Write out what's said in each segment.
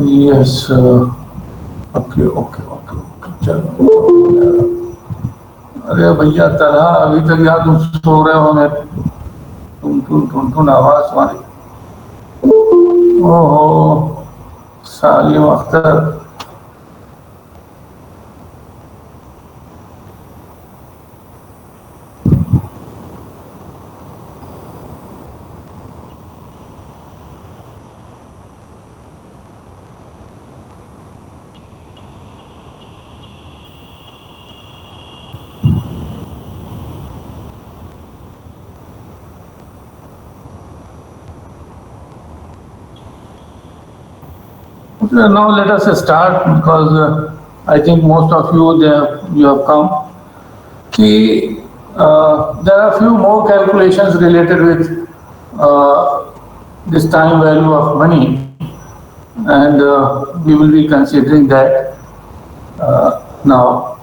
Yes. Okay. चलो। अरे भैया तरह अभी तक यार तुम सो रहे हो ने टुन आवाज तुम्हारी। ओहो सालिम Akhtar. Now let us start because I think most of you have come. See, there are few more calculations related with this time value of money, and we will be considering that now.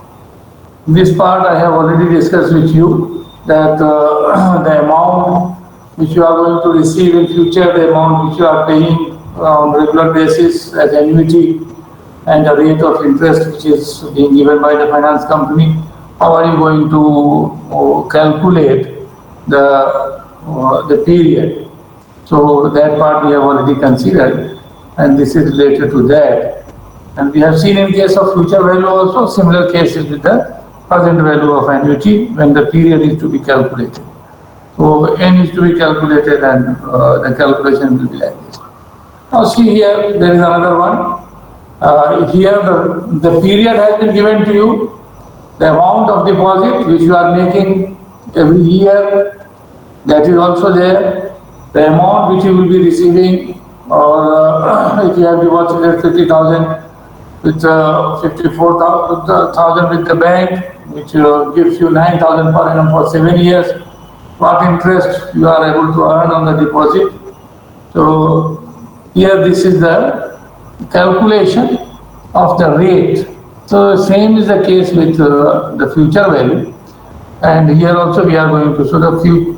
This part I have already discussed with you that the amount which you are going to receive in future, the amount which you are paying on regular basis as annuity, and the rate of interest which is being given by the finance company. How are you going to calculate the period? So that part we have already considered, and this is related to that. And we have seen in case of future value also similar cases with the present value of annuity when the period is to be calculated. So n is to be calculated and the calculation will be like this. Now see here, there is another one. Here the period has been given to you, the amount of deposit which you are making every year, that is also there, the amount which you will be receiving, or if you have deposited 50,000 with 54,000 with the bank, which gives you 9,000 per annum for 7 years, what interest you are able to earn on the deposit. So here this is the calculation of the rate. So same is the case with the future value, and here also we are going to. So the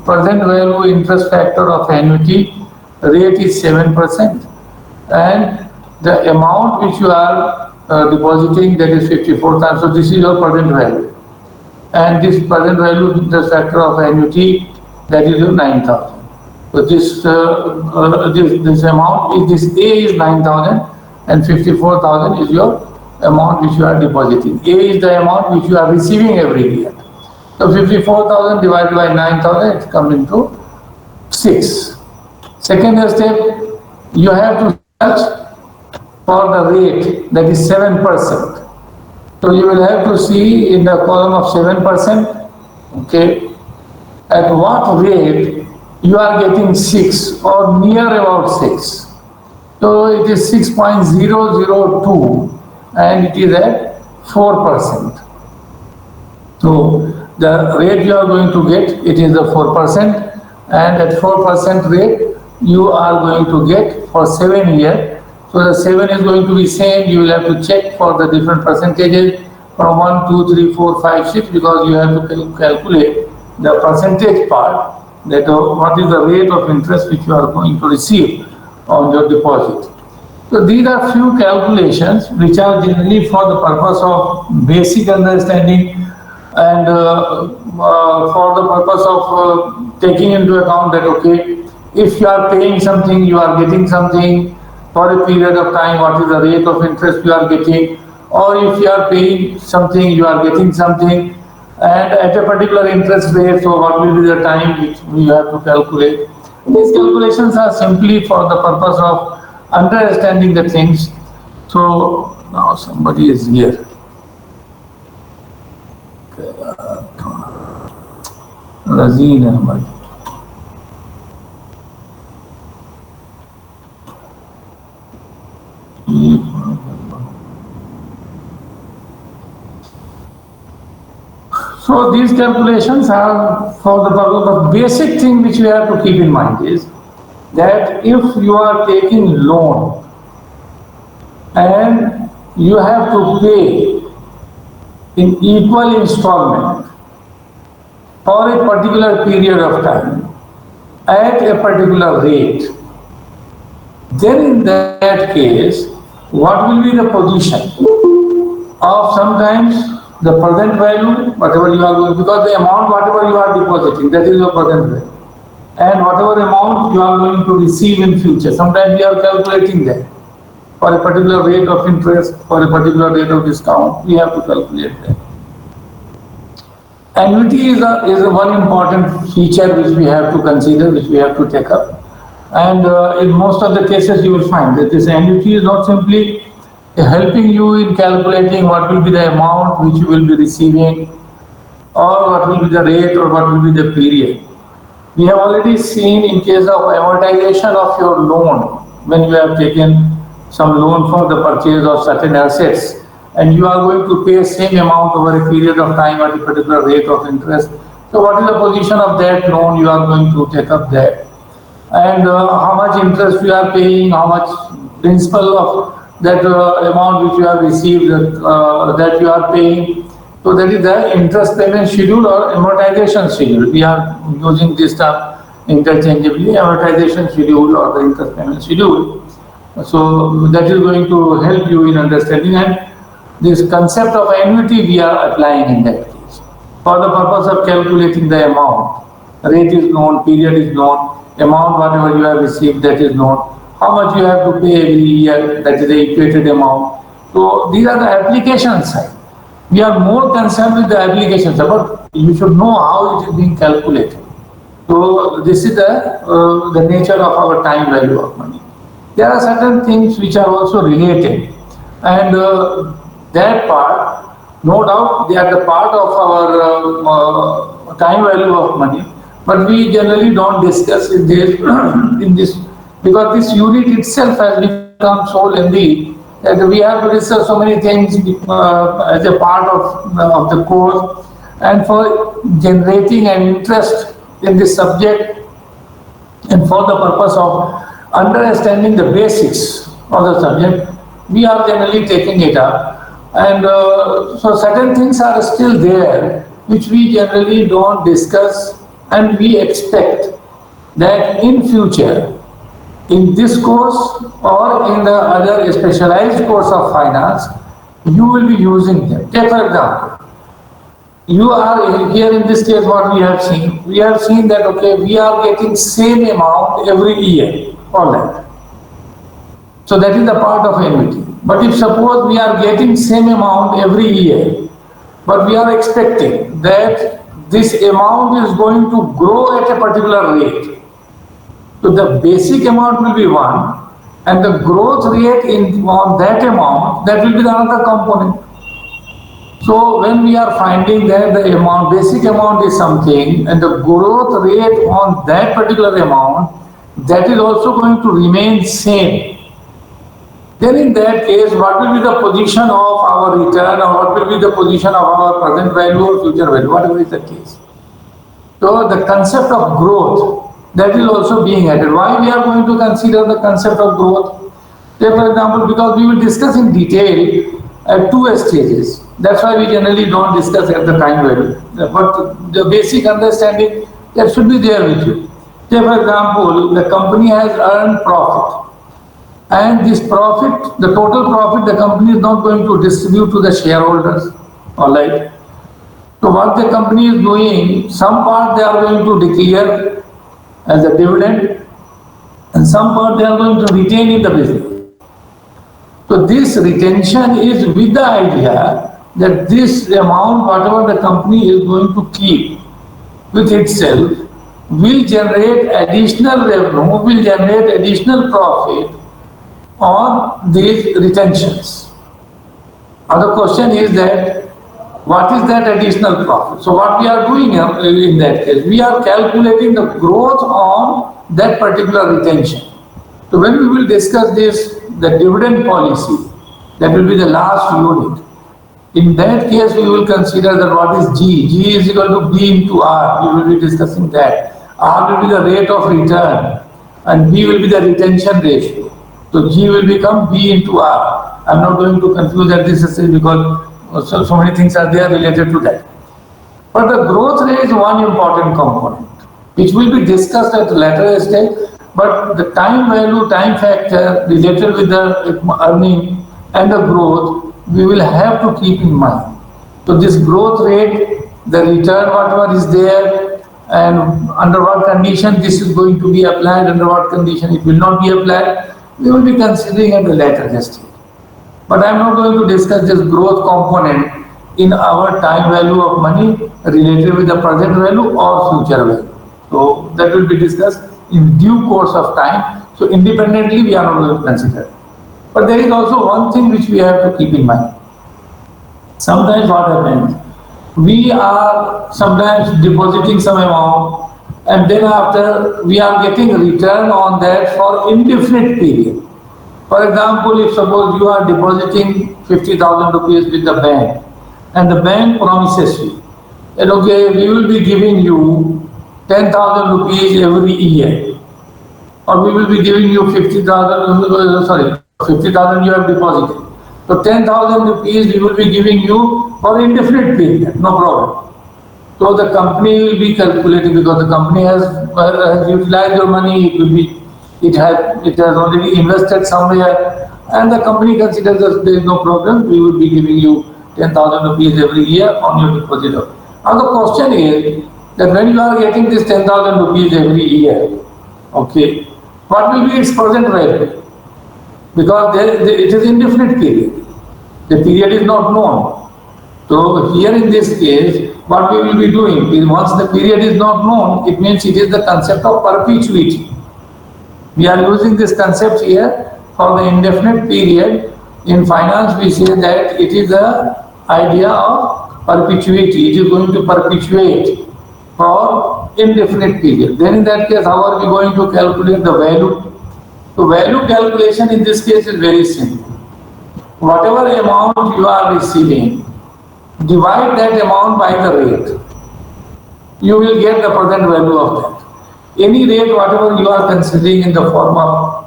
present value interest factor of annuity rate is 7%, and the amount which you are depositing, that is 54,000. So this is your present value, and this present value interest factor of annuity, that is 9,000. So this amount, this A is 9,000 and 54,000 is your amount which you are depositing. A is the amount which you are receiving every year. So 54,000 divided by 9,000, it comes into 6. Second step, you have to search for the rate, that is 7%. So you will have to see in the column of 7%, okay, at what rate you are getting 6 or near about 6. So it is 6.002 and it is at 4%. So the rate you are going to get, it is the 4%, and at 4% rate you are going to get for 7 years. So the 7 is going to be same. You will have to check for the different percentages from 1, 2, 3, 4, 5, 6, because you have to calculate the percentage part, that what is the rate of interest which you are going to receive on your deposit. So these are few calculations which are generally for the purpose of basic understanding, and for the purpose of taking into account that, okay, if you are paying something, you are getting something for a period of time, what is the rate of interest you are getting, or if you are paying something, you are getting something, and at a particular interest rate, so what will be the time which you have to calculate. These calculations are simply for the purpose of understanding the things. So now somebody is here. Razeen Ahmad. So these calculations are for the purpose. The basic thing which you have to keep in mind is that if you are taking loan and you have to pay in equal installment for a particular period of time, at a particular rate, then in that case, what will be the position of sometimes the present value, whatever you are going, because the amount, whatever you are depositing, that is your present value. And whatever amount you are going to receive in future, sometimes we are calculating that. For a particular rate of interest, for a particular rate of discount, we have to calculate that. Annuity is a one important feature which we have to consider, which we have to take up. And in most of the cases, you will find that this annuity is not simply helping you in calculating what will be the amount which you will be receiving, or what will be the rate, or what will be the period. We have already seen in case of amortization of your loan, when you have taken some loan for the purchase of certain assets, and you are going to pay same amount over a period of time at a particular rate of interest. So what is the position of that loan you are going to take up that? And how much interest you are paying, how much principal of that amount which you have received that you are paying. So that is the interest payment schedule or amortization schedule. We are using this term interchangeably, amortization schedule or the interest payment schedule. So that is going to help you in understanding, and this concept of annuity we are applying in that case. For the purpose of calculating the amount, rate is known, period is known, amount whatever you have received that is known, how much you have to pay every year, that is the equated amount. So these are the application side. We are more concerned with the application side, but you should know how it is being calculated. So this is the nature of our time value of money. There are certain things which are also related, and that part, no doubt, they are the part of our time value of money, but we generally don't discuss in this because this unit itself has become so lengthy that we have to discuss so many things as a part of the course, and for generating an interest in this subject and for the purpose of understanding the basics of the subject, we are generally taking it up. And so certain things are still there which we generally don't discuss, and we expect that in future, in this course or in the other specialized course of finance, you will be using them. Take for example, you are here in this case, what we have seen that okay, we are getting same amount every year for that. So that is the part of annuity. But if suppose we are getting same amount every year, but we are expecting that this amount is going to grow at a particular rate. So the basic amount will be one, and the growth rate on that amount, that will be the another component. So when we are finding that the basic amount is something, and the growth rate on that particular amount, that is also going to remain same. Then in that case, what will be the position of our return, or what will be the position of our present value or future value, whatever is the case. So the concept of growth, that is also being added. Why we are going to consider the concept of growth? Say for example, because we will discuss in detail at two stages. That's why we generally don't discuss at the time value. But the basic understanding that should be there with you. Say for example, the company has earned profit. And this profit, the total profit, the company is not going to distribute to the shareholders. Alright. So what the company is doing, some part they are going to declare as a dividend, and some part they are going to retain in the business. So this retention is with the idea that this amount, whatever the company is going to keep with itself, will generate additional revenue, will generate additional profit on these retentions. Now the question is that what is that additional profit? So what we are doing in that case, we are calculating the growth on that particular retention. So when we will discuss this, the dividend policy, that will be the last unit. In that case, we will consider that what is G. G is equal to B into R. We will be discussing that. R will be the rate of return, and B will be the retention ratio. So G will become B into R. I'm not going to confuse that this is because so many things are there related to that. But the growth rate is one important component. which will be discussed at a later stage, but the time value, time factor related with the earning and the growth, we will have to keep in mind. So this growth rate, the return whatever is there, and under what condition this is going to be applied, under what condition it will not be applied, we will be considering at the later stage. But I am not going to discuss this growth component in our time value of money related with the present value or future value. So that will be discussed in due course of time. So independently we are not going to consider. But there is also one thing which we have to keep in mind. Sometimes what happens, we are sometimes depositing some amount and then after we are getting return on that for indefinite period. For example, if suppose you are depositing 50,000 rupees with the bank and the bank promises you that okay, we will be giving you 10,000 rupees every year, or we will be giving you 50,000 you have deposited. So 10,000 rupees we will be giving you for indefinite period, no problem. So the company will be calculating because the company has utilized your money, it has already invested somewhere, and the company considers that there is no problem, we will be giving you 10,000 rupees every year on your deposit. Now the question is that when you are getting this 10,000 rupees every year, okay, what will be its present value? Because it is indefinite period. The period is not known. So here in this case, what we will be doing is once the period is not known, it means it is the concept of perpetuity. We are using this concept here for the indefinite period. In finance, we say that it is the idea of perpetuity. It is going to perpetuate for indefinite period. Then in that case, how are we going to calculate the value? So value calculation in this case is very simple. Whatever amount you are receiving, divide that amount by the rate. You will get the present value of that. Any rate, whatever you are considering in the form of,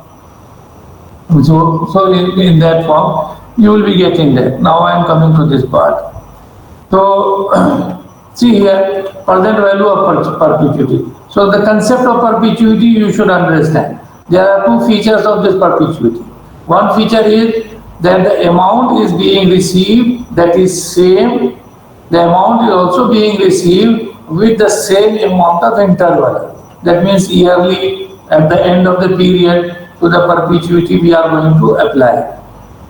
so in that form, you will be getting that. Now I am coming to this part. So see here, present value of perpetuity. So the concept of perpetuity you should understand. There are two features of this perpetuity. One feature is that the amount is being received that is same. The amount is also being received with the same amount of interval. That means yearly at the end of the period to the perpetuity we are going to apply.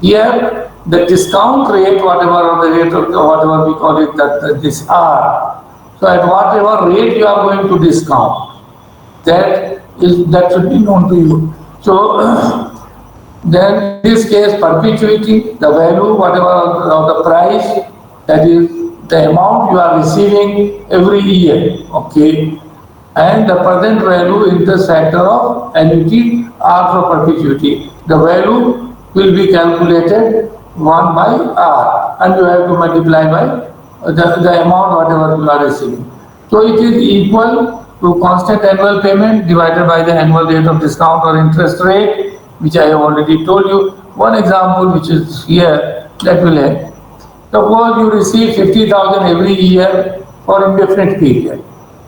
Here the discount rate, whatever or the rate of whatever we call it, that this R. So at whatever rate you are going to discount, that should be known to you. So then in this case perpetuity, the value, whatever of the price, that is the amount you are receiving every year, okay, and the present value interest factor of annuity R for perpetuity. The value will be calculated 1 by R and you have to multiply by the amount whatever you are receiving. So it is equal to constant annual payment divided by the annual rate of discount or interest rate, which I have already told you. One example which is here that will help. Suppose you receive 50,000 every year for indefinite period.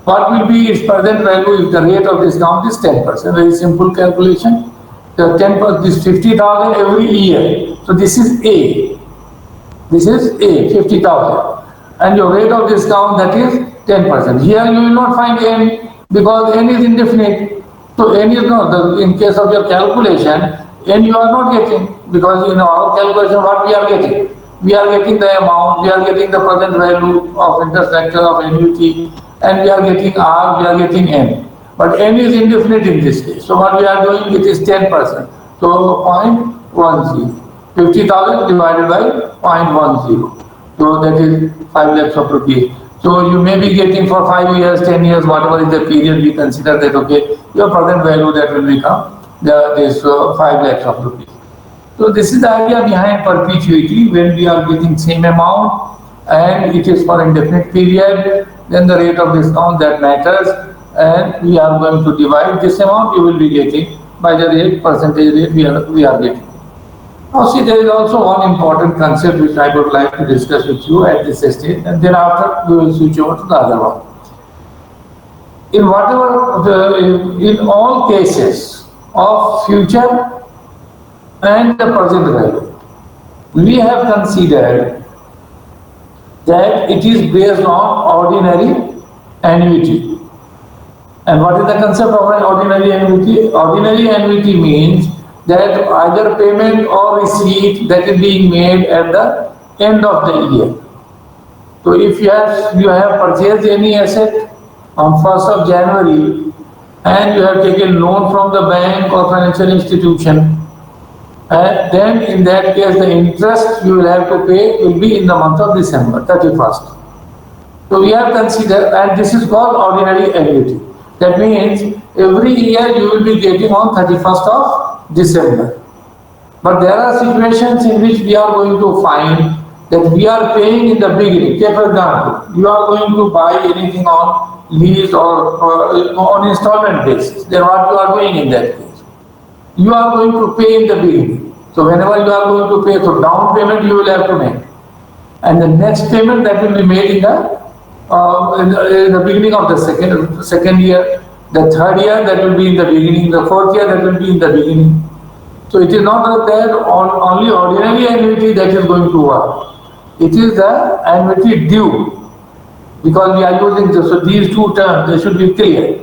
What will be its present value if the rate of discount is 10%? Very simple calculation. The 10%, this 50,000 every year. So this is A. This is A, 50,000. And your rate of discount, that is 10%. Here you will not find N because N is indefinite. So N is not, in case of your calculation, N you are not getting because in our calculation what we are getting? We are getting the amount, we are getting the present value of interest factor of annuity, and we are getting R, we are getting N. But N is indefinite in this case. So what we are doing, it is 10%. So 0.10. 50,000 divided by 0.10. So that is 5 lakhs of rupees. So you may be getting for 5 years, 10 years, whatever is the period we consider that, okay, your present value that will become this 5 lakhs of rupees. So this is the idea behind perpetuity. When we are getting same amount and it is for indefinite period, then the rate of discount that matters, and we are going to divide this amount you will be getting by the rate, percentage rate we are getting. Now see, there is also one important concept which I would like to discuss with you at this stage, and thereafter we will switch over to the other one. in in all cases of future and the present value, we have considered that it is based on ordinary annuity. And what is the concept of an ordinary annuity? Ordinary annuity means that either payment or receipt that is being made at the end of the year. So if you have purchased any asset on 1st of January and you have taken loan from the bank or financial institution, and then in that case the interest you will have to pay will be in the month of December 31st. So we have considered, and this is called ordinary annuity. That means every year you will be getting on 31st of December. But there are situations in which we are going to find that we are paying in the beginning. Take for example, you are going to buy anything on lease or on installment basis. Then what you are doing in that case? You are going to pay in the beginning. So whenever you are going to pay, so down payment you will have to make. And the next payment that will be made in the beginning of the second year, the third year that will be in the beginning, the fourth year that will be in the beginning. So it is not that only ordinary annuity that is going to work. It is the annuity due, because we are using this. So these two terms, they should be clear.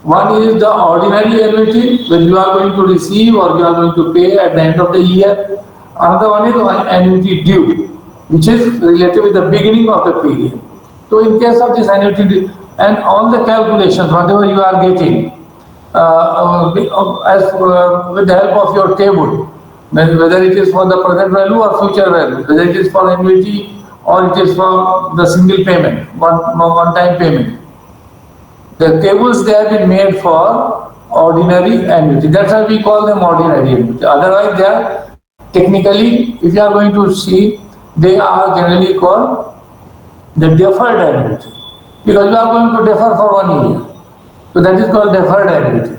One is the ordinary annuity, when you are going to receive or you are going to pay at the end of the year. Another one is annuity due, which is related with the beginning of the period. So in case of this annuity, and all the calculations, whatever you are getting, with the help of your table, whether it is for the present value or future value, whether it is for annuity or it is for the single payment, one-time payment. The tables, they have been made for ordinary annuity. That's why we call them ordinary annuity. Otherwise, they are technically, if you are going to see, they are generally called the deferred annuity, because you are going to defer for 1 year. So that is called deferred annuity.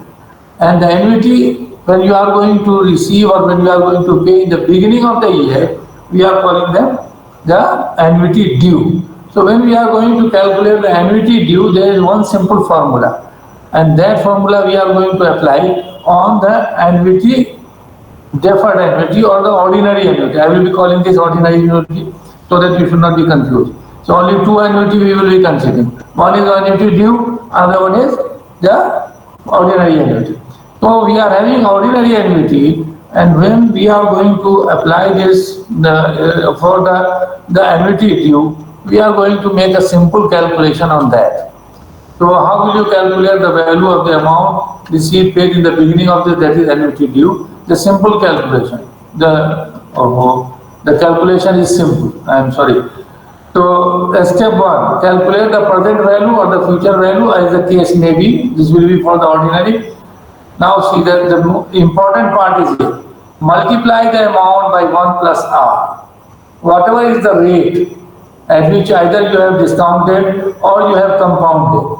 And the annuity, when you are going to receive or when you are going to pay in the beginning of the year, we are calling them the annuity due. So when we are going to calculate the annuity due, there is one simple formula. And that formula we are going to apply on the annuity, deferred annuity or the ordinary annuity. I will be calling this ordinary annuity so that you should not be confused. So only two annuity we will be considering. One is annuity due, another one is the ordinary annuity. So we are having ordinary annuity, and when we are going to apply this for the annuity due, we are going to make a simple calculation on that. So how will you calculate the value of the amount received paid in the beginning of that is annuity due? The simple calculation. The calculation is simple. I am sorry. So step 1, calculate the present value or the future value as the case may be. This will be for the ordinary. Now see that the important part is here. Multiply the amount by 1 plus R. Whatever is the rate at which either you have discounted or you have compounded,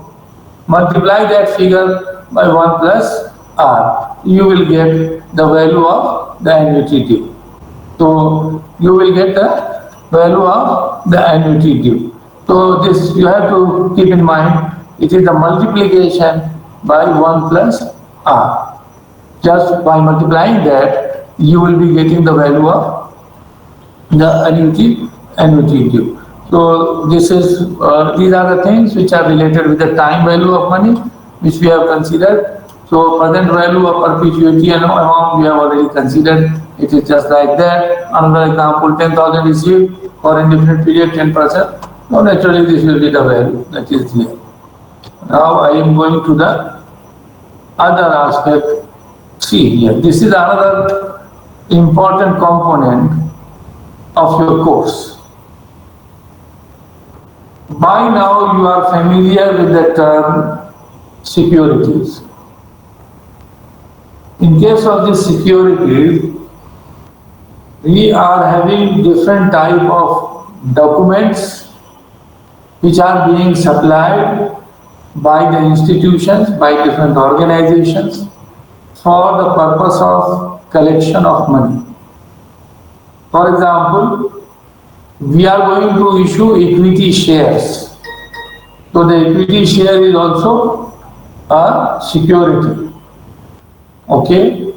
multiply that figure by 1 plus R. You will get the value of the annuity due. So you will get the value of the annuity due. So this you have to keep in mind. It is the multiplication by 1 plus R. Just by multiplying that, you will be getting the value of the annuity due. So this is these are the things which are related with the time value of money, which we have considered. So present value of perpetuity and amount we have already considered. It is just like that. Another example, 10,000 received for indefinite period, 10%. Now naturally this will be the value that is here. Now I am going to the other aspect. See here, this is another important component of your course. By now you are familiar with the term securities. In case of the securities, we are having different type of documents which are being supplied by the institutions, by different organizations for the purpose of collection of money. For example, we are going to issue equity shares. So the equity share is also a security. Okay,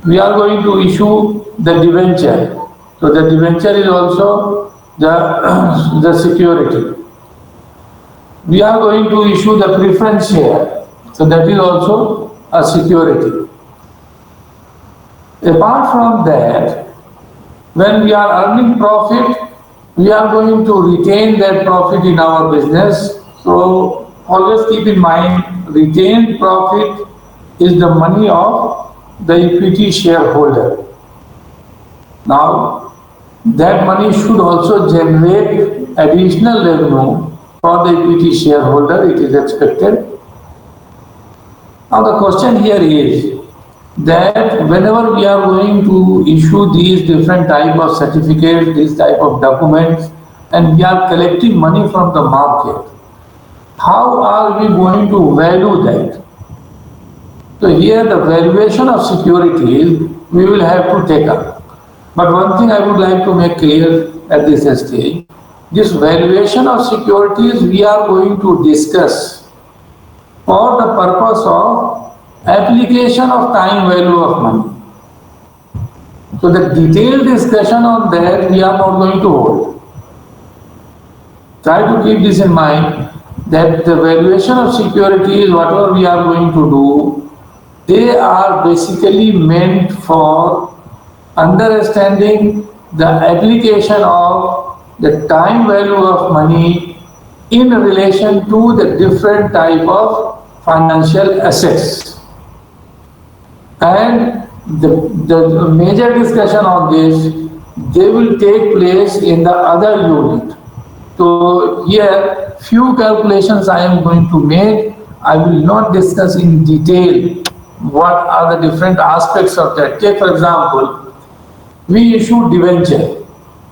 we are going to issue the debenture. So the debenture is also the security. We are going to issue the preference share. So that is also a security. Apart from that, when we are earning profit, we are going to retain that profit in our business. So always keep in mind, retained profit is the money of the equity shareholder. Now, that money should also generate additional revenue for the equity shareholder, it is expected. Now the question here is that whenever we are going to issue these different type of certificates, these type of documents, and we are collecting money from the market, how are we going to value that? So here the valuation of securities we will have to take up. But one thing I would like to make clear at this stage, this valuation of securities we are going to discuss for the purpose of application of time value of money. So the detailed discussion on that we are not going to hold. Try to keep this in mind that the valuation of securities, whatever we are going to do, they are basically meant for understanding the application of the time value of money in relation to the different type of financial assets. And the major discussion on this, they will take place in the other unit. So here, few calculations I am going to make. I will not discuss in detail what are the different aspects of that. Take for example, we issue debenture.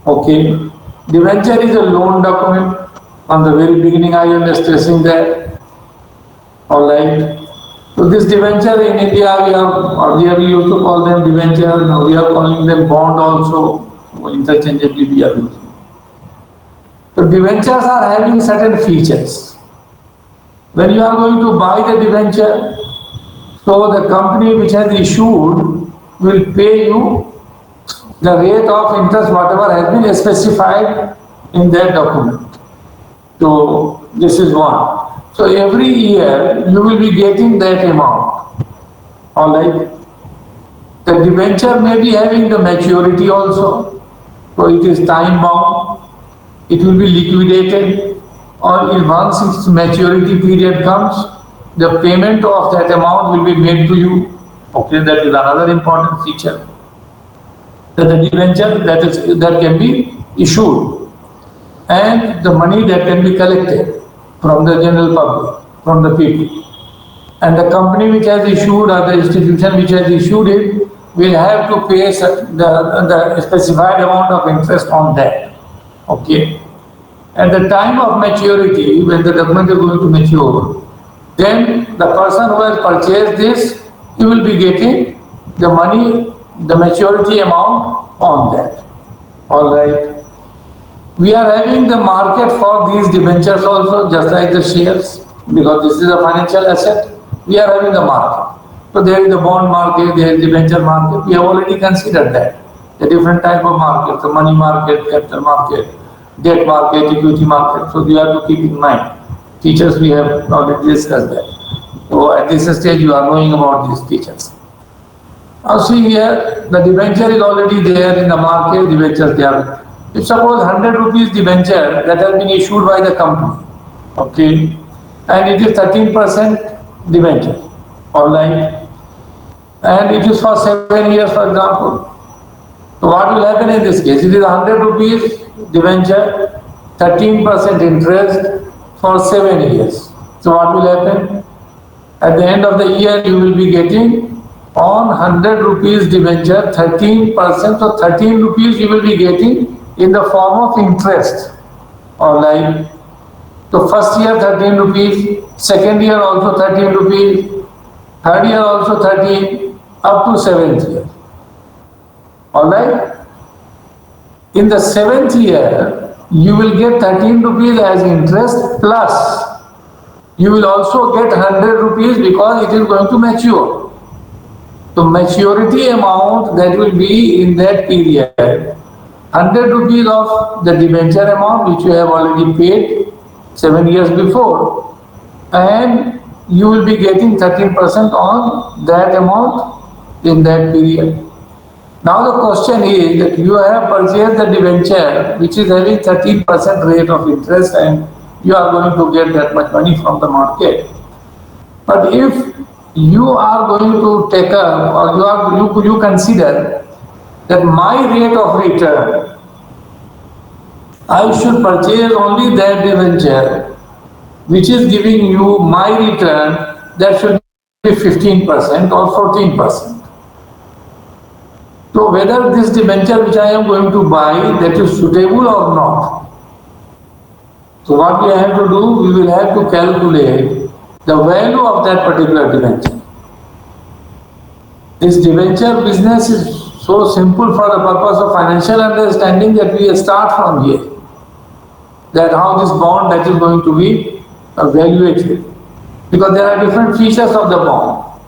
Okay, debenture is a loan document. From the very beginning, I am stressing that. All right. So this debenture in India, we have earlier we used to call them debenture. Now we are calling them bond also. So interchangeably we are using. So debentures are having certain features. When you are going to buy the debenture, so the company which has issued will pay you the rate of interest whatever has been specified in that document. So this is one. So every year you will be getting that amount. Alright. The debenture may be having the maturity also. So it is time bound. It will be liquidated, or if once its maturity period comes, the payment of that amount will be made to you. Okay, that is another important feature. That the debenture that can be issued, and the money that can be collected from the general public, from the people. And the company which has issued or the institution which has issued it will have to pay the specified amount of interest on that. Okay. At the time of maturity, when the document is going to mature, then the person who has purchased this, he will be getting the money, the maturity amount on that. All right. We are having the market for these debentures also, just like the shares, because this is a financial asset. We are having the market. So there is the bond market, there is the debenture market. We have already considered that. The different type of markets, the money market, capital market, debt market, equity market. So you have to keep in mind. Features we have already discussed that. So at this stage you are knowing about these features. Now see here, the debenture is already there in the market, debentures they are. If suppose 100 rupees debenture that has been issued by the company, okay, and it is 13% debenture, alright, and it is for 7 years for example. So what will happen in this case? It is 100 rupees debenture, 13% interest for 7 years. So what will happen? At the end of the year you will be getting on 100 rupees debenture 13%, so 13 rupees you will be getting in the form of interest. Alright. So first year 13 rupees, second year also 13 rupees, third year also 13, up to 7th year. Alright. In the 7th year, you will get 13 rupees as interest plus You will also get 100 rupees because it is going to mature. The maturity amount that will be in that period, 100 rupees of the debenture amount which you have already paid 7 years before, and you will be getting 13% on that amount in that period. Now the question is that you have purchased the debenture which is having 13% rate of interest and you are going to get that much money from the market. But if you are going to take up or you consider that my rate of return, I should purchase only that debenture which is giving you my return, that should be 15% or 14%. So whether this debenture which I am going to buy, that is suitable or not. So what we have to do, we will have to calculate the value of that particular debenture. This debenture business is so simple for the purpose of financial understanding that we start from here. That how this bond that is going to be evaluated. Because there are different features of the bond.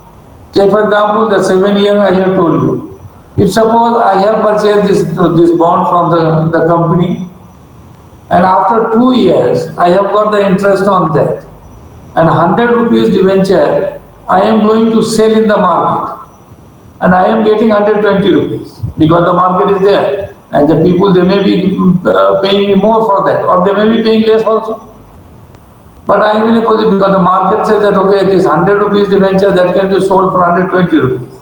Say for example, the 7 year I have told you. If suppose I have purchased this bond from the company and after 2 years I have got the interest on that and 100 rupees debenture I am going to sell in the market and I am getting 120 rupees because the market is there and the people they may be paying me more for that or they may be paying less also. But I am in a position because the market says that okay, this 100 rupees debenture that can be sold for 120 rupees.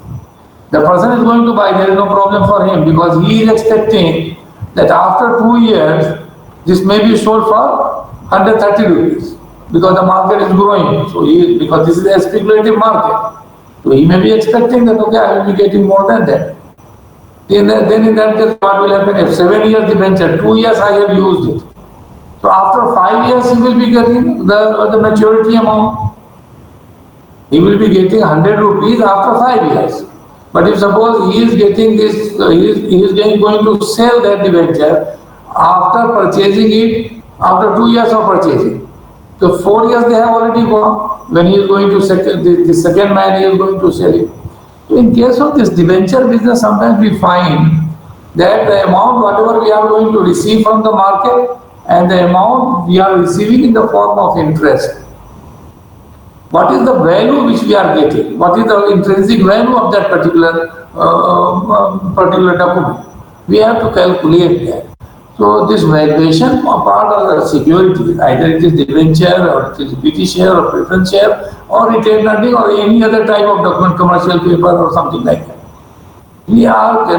The person is going to buy, there is no problem for him because he is expecting that after 2 years, this may be sold for 130 rupees because the market is growing. So because this is a speculative market. So he may be expecting that okay, I will be getting more than that. Then in that case, what will happen? If 7 years debenture, 2 years I have used it. So after 5 years, he will be getting the maturity amount. He will be getting 100 rupees after 5 years. But if suppose he is getting this, he is going to sell that debenture after purchasing it, after 2 years of purchasing. So 4 years they have already gone. When he is going to the second man, he is going to sell it. So in case of this debenture business, sometimes we find that the amount whatever we are going to receive from the market and the amount we are receiving in the form of interest. What is the value which we are getting? What is the intrinsic value of that particular document? We have to calculate that. So this valuation part of the security, either it is debenture or it is equity share or preference share or retained earning or any other type of document, commercial paper or something like that. We are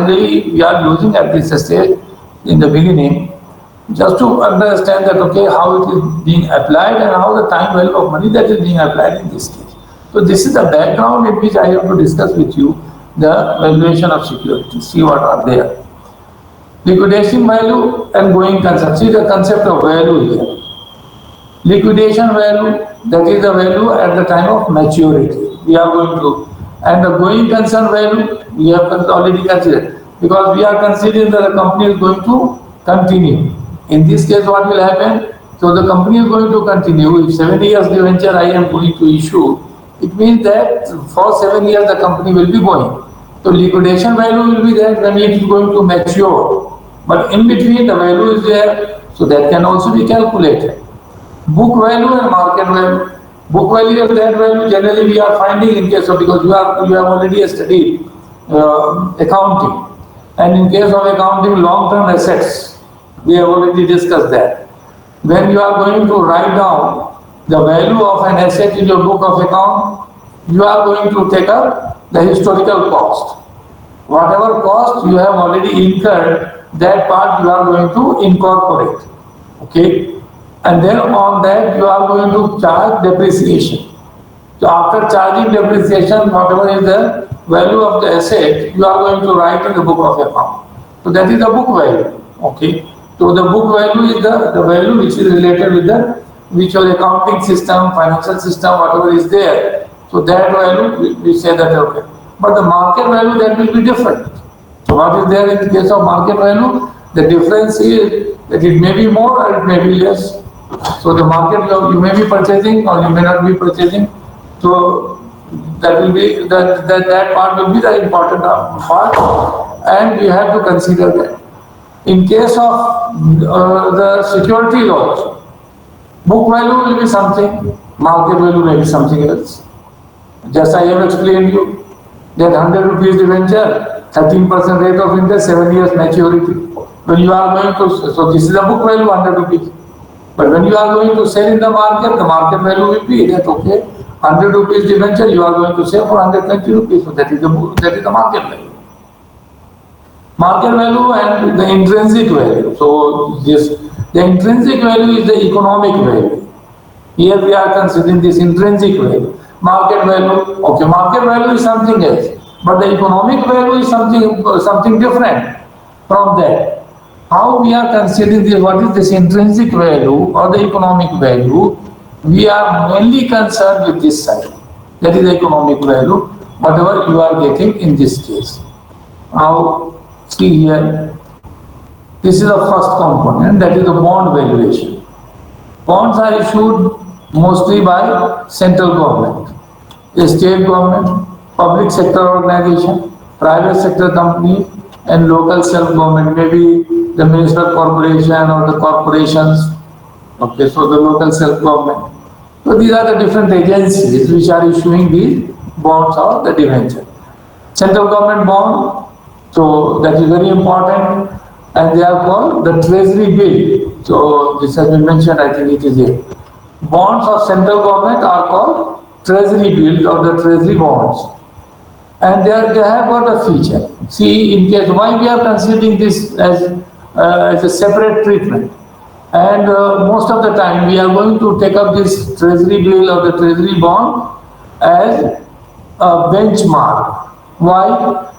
using at this stage in the beginning just to understand that okay, how it is being applied and how the time value of money that is being applied in this case. So this is the background in which I have to discuss with you the valuation of securities. See what are there. Liquidation value and going concern. See the concept of value here. Liquidation value, that is the value at the time of maturity. We are going to, and the going concern value we have already considered because we are considering that the company is going to continue. In this case, what will happen? So the company is going to continue. If 7 years debenture I am going to issue, it means that for 7 years the company will be going. So liquidation value will be there when it is going to mature. But in between the value is there, so that can also be calculated. Book value and market value. Book value and that value generally we are finding in case of, because you have already studied accounting. And in case of accounting, long-term assets, we have already discussed that. When you are going to write down the value of an asset in your book of account, you are going to take up the historical cost. Whatever cost you have already incurred, that part you are going to incorporate. Okay? And then on that you are going to charge depreciation. So after charging depreciation, whatever is the value of the asset, you are going to write in the book of account. So that is the book value. Okay? So the book value is the value which is related with the your accounting system, financial system, whatever is there. So that value we say that okay. But the market value that will be different. So what is there in the case of market value? The difference is that it may be more or it may be less. So the market you may be purchasing or you may not be purchasing. So that will be that part will be the important part, and we have to consider that. In case of the securities also, book value will be something, market value may be something else. Just I have explained you that 100 rupees debenture, 13% rate of interest, 7 years maturity. When you are going to, so this is the book value 100 rupees. But when you are going to sell in the market value will be that okay, 100 rupees debenture you are going to sell for 120 rupees. So that is the market value. Market value and the intrinsic value. So the intrinsic value is the economic value. Here we are considering this intrinsic value. Market value, okay, market value is something else, but the economic value is something different from that. How we are considering this, what is this intrinsic value or the economic value? We are mainly concerned with this side. That is the economic value, whatever you are getting in this case. Now, see here, this is the first component, that is the bond valuation. Bonds are issued mostly by central government, the state government, public sector organization, private sector company, and local self-government, maybe the municipal corporation or the corporations. Okay, so the local self-government. So these are the different agencies which are issuing these bonds or the debenture. Central government bond, so that is very important, and they are called the treasury bill. So this has been mentioned, I think it is here. Bonds of central government are called treasury bills or the treasury bonds. And they have got a feature. See, in case why we are considering this as a separate treatment. And most of the time we are going to take up this treasury bill or the treasury bond as a benchmark. Why?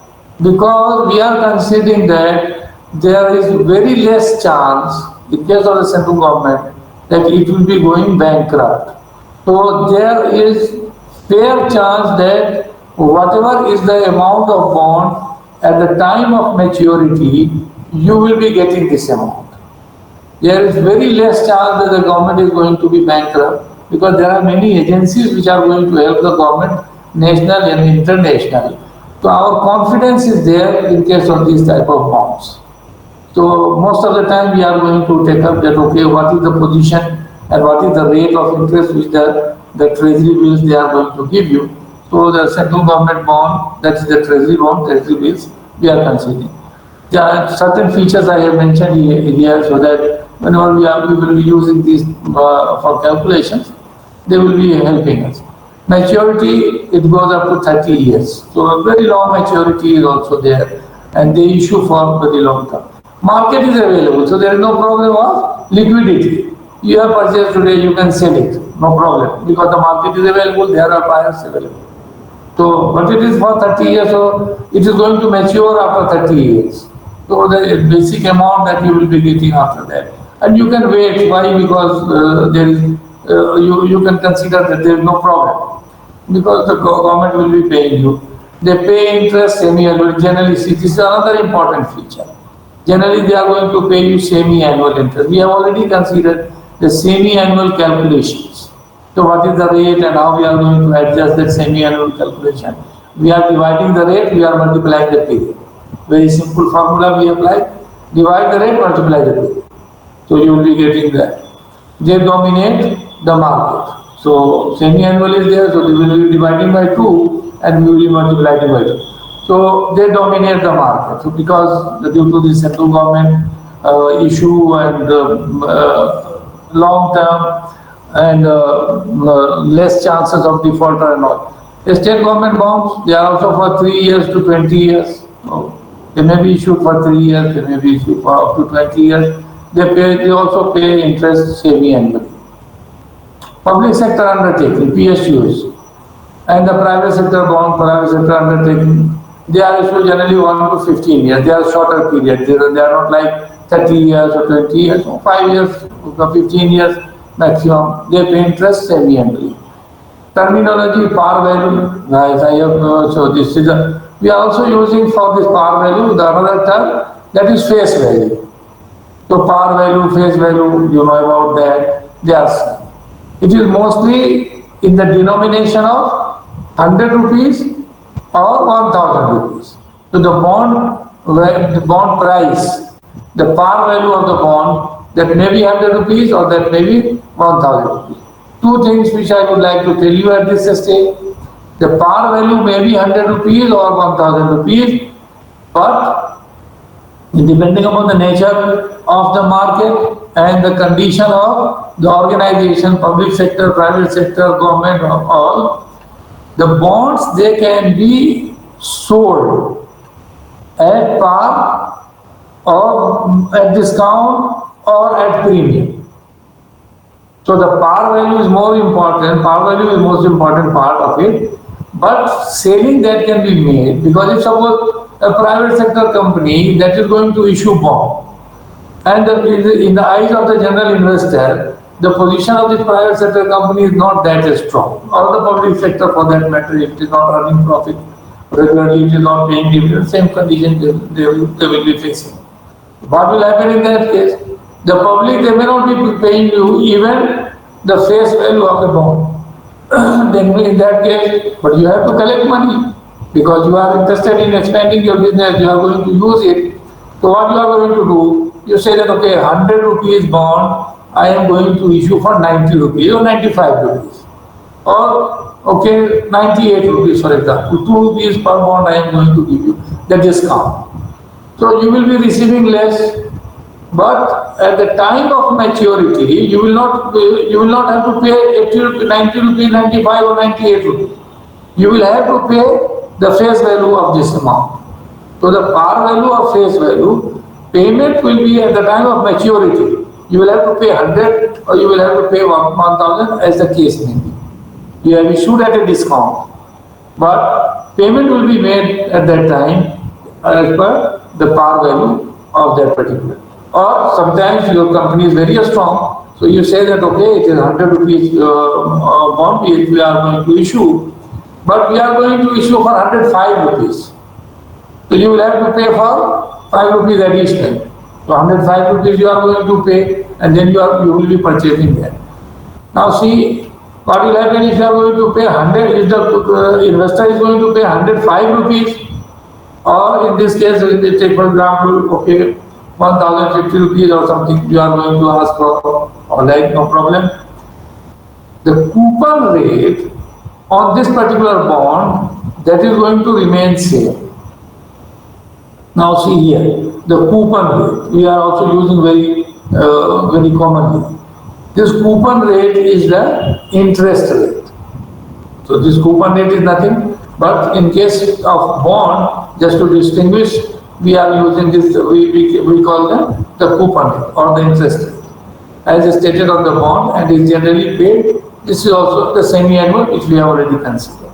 Because we are considering that there is very less chance, in case of the central government, that it will be going bankrupt. So there is fair chance that whatever is the amount of bond at the time of maturity, you will be getting this amount. There is very less chance that the government is going to be bankrupt, because there are many agencies which are going to help the government, national and international. So our confidence is there in case of these type of bonds. So most of the time we are going to take up that, okay, what is the position and what is the rate of interest which the treasury bills they are going to give you. So the central government bond, that is the treasury bond, treasury bills, we are considering. There are certain features I have mentioned here, so that whenever we will be using these for calculations, they will be helping us. Maturity, it goes up to 30 years. So a very long maturity is also there, and they issue for very long term. Market is available, so there is no problem of liquidity. You have purchased today, you can sell it, no problem, because the market is available, there are buyers available. So, but it is for 30 years, so it is going to mature after 30 years. So the basic amount that you will be getting after that. And you can wait, why? Because there is, you can consider that there is no problem. Because the government will be paying you. They pay interest semi-annual. Generally, see, this is another important feature. Generally, they are going to pay you semi-annual interest. We have already considered the semi-annual calculations. So what is the rate and how we are going to adjust that semi-annual calculation? We are dividing the rate, we are multiplying the period. Very simple formula we apply. Divide the rate, multiply the period. So you will be getting that. They dominate the market. So semi-annual is there, so we will be dividing by 2 and we will be multiplying by 2. So they dominate the market. So because due to the central government issue and long term and less chances of default and all. The state government bonds, they are also for 3 years to 20 years. So they may be issued for 3 years, they may be issued for up to 20 years. They also pay interest semi-annually. Public sector undertaking, PSUs, and the private sector bond, private sector undertaking, they are issued generally 1 to 15 years. They are shorter period. They are not like 30 years or 20 years, or 5 years, or 15 years maximum. They pay interest semi-annually. Terminology, par value, as I have, so this is we are also using for this par value the another term, that is face value. So par value, face value, you know about that. they are same. It is mostly in the denomination of 100 rupees or 1000 rupees. So the bond price, the par value of the bond, that may be 100 rupees or that may be 1000 rupees. Two things which I would like to tell you at this stage. The par value may be 100 rupees or 1000 rupees, but depending upon the nature of the market and the condition of the organization, public sector, private sector, government, all, the bonds, they can be sold at par or at discount or at premium. So the par value is more important, par value is most important part of it, but selling that can be made, because if suppose a private sector company that is going to issue bond, and in the eyes of the general investor, the position of the private sector company is not that strong, or the public sector for that matter, if it is not earning profit regularly, it is not paying dividends, same condition they will be facing. What will happen in that case? The public, they may not be paying you even the face value of the bond. Then in that case, but you have to collect money because you are interested in expanding your business, you are going to use it. So what you are going to do, you say that okay, 100 rupees bond, I am going to issue for 90 rupees or 95 rupees. Or okay, 98 rupees for example, 2 rupees per bond I am going to give you the discount. So you will be receiving less, but at the time of maturity, you will not have to pay 80 rupees, 90 rupees, 95 or 98 rupees. You will have to pay the face value of this amount. So the par value or face value, payment will be at the time of maturity. You will have to pay 100 or you will have to pay 1000 as the case may be. You have issued at a discount, but payment will be made at that time as per the par value of that particular. Or sometimes your company is very strong, so you say that okay, it is 100 rupees bond we are going to issue, but we are going to issue for 105 rupees. So you will have to pay for 5 rupees additional. So 105 rupees you are going to pay, and then you will be purchasing that. Now see, what will happen if you are going to pay 100, if the investor is going to pay 105 rupees, or in this case, they take for example, okay, 1050 rupees or something you are going to ask for, all right, no problem. The coupon rate on this particular bond, that is going to remain same. Now see here, the coupon rate, we are also using very commonly. This coupon rate is the interest rate. So this coupon rate is nothing, but in case of bond, just to distinguish, we are using this, we call them the coupon rate or the interest rate. As stated on the bond and is generally paid, this is also the semi-annual which we have already considered.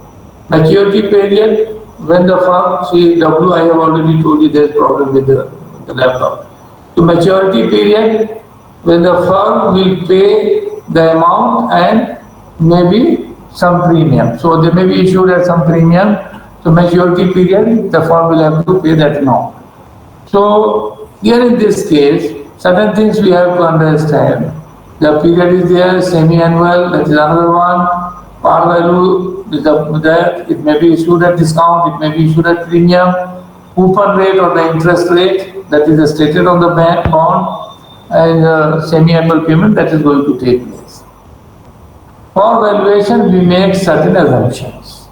Maturity period, when the firm, see W, I have already told you there is problem with the laptop. So maturity period, when the firm will pay the amount and maybe some premium. So they may be issued at some premium. So maturity period, the firm will have to pay that amount. So here in this case, certain things we have to understand. The period is there, semi-annual, that is another one. Par value is that it may be issued at discount, it may be issued at premium. Coupon rate or the interest rate, that is stated on the bond, and semi-annual payment that is going to take place. For valuation, we make certain assumptions.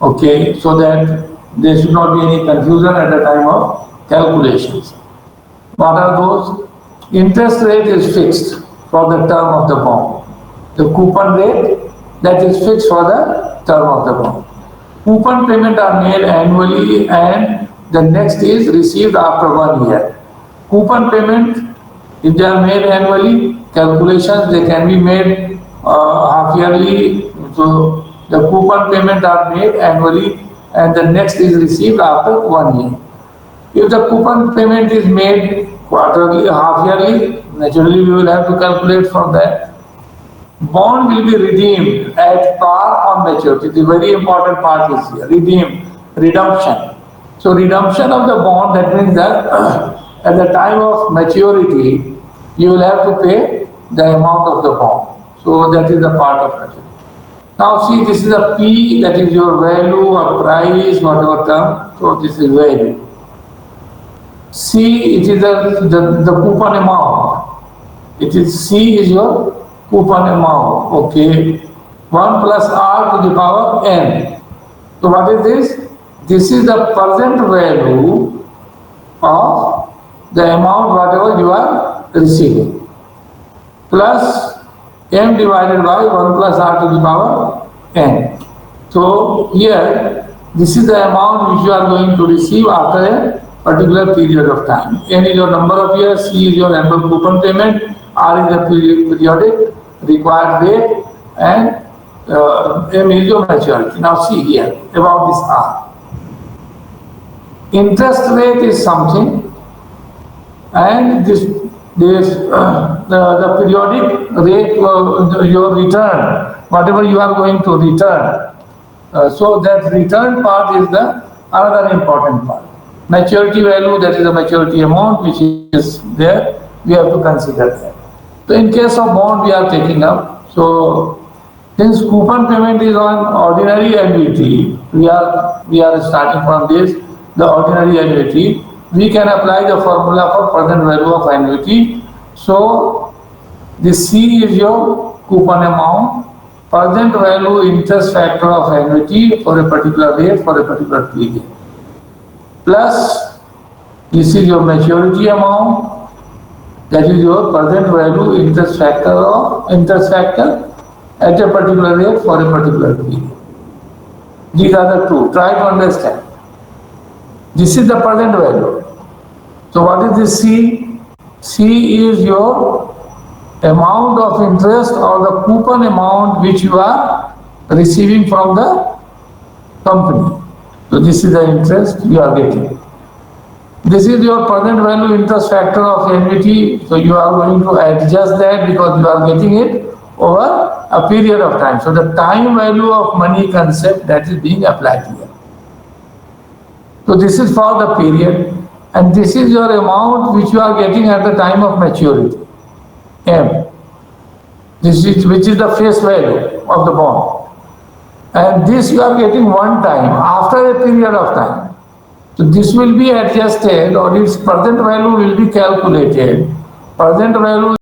Okay, so that there should not be any confusion at the time of calculations. What are those? Interest rate is fixed for the term of the bond. The coupon rate, that is fixed for the term of the bond. Coupon payment are made annually and the next is received after 1 year. Coupon payment, if they are made annually, calculations they can be made half yearly. So the coupon payment are made annually and the next is received after 1 year. If the coupon payment is made quarterly, half yearly, naturally we will have to calculate for that. Bond will be redeemed at par on maturity. The very important part is here, redemption. So redemption of the bond, that means that at the time of maturity, you will have to pay the amount of the bond. So that is the part of maturity. Now see, this is a P, that is your value or price, whatever term. So this is value. C, it is the coupon amount. It is C is your coupon amount. Okay. 1 plus R to the power N. So what is this? This is the present value of the amount whatever you are receiving, plus M divided by 1 plus R to the power N. So here, this is the amount which you are going to receive after a particular period of time. N is your number of years, C is your annual coupon payment, R is the periodic required rate, and M is your maturity. Now see here about this R. Interest rate is something, and the periodic rate, your return, whatever you are going to return. So that return part is the another important part. Maturity value, that is the maturity amount which is there, we have to consider that. So in case of bond we are taking up, so since coupon payment is on ordinary annuity, we are starting from this, the ordinary annuity, we can apply the formula for present value of annuity. So the C is your coupon amount, present value interest factor of annuity for a particular rate for a particular period, plus this is your maturity amount, that is your present value interest factor at a particular rate for a particular period. These are the two. Try to understand. This is the present value. So what is this C? C is your amount of interest or the coupon amount which you are receiving from the company. So this is the interest you are getting. This is your present value interest factor of annuity. So you are going to adjust that because you are getting it over a period of time. So the time value of money concept that is being applied here. So this is for the period, and this is your amount which you are getting at the time of maturity, M. This is which is the face value of the bond, and this you are getting one time after a period of time. So this will be adjusted, or its present value will be calculated. Present value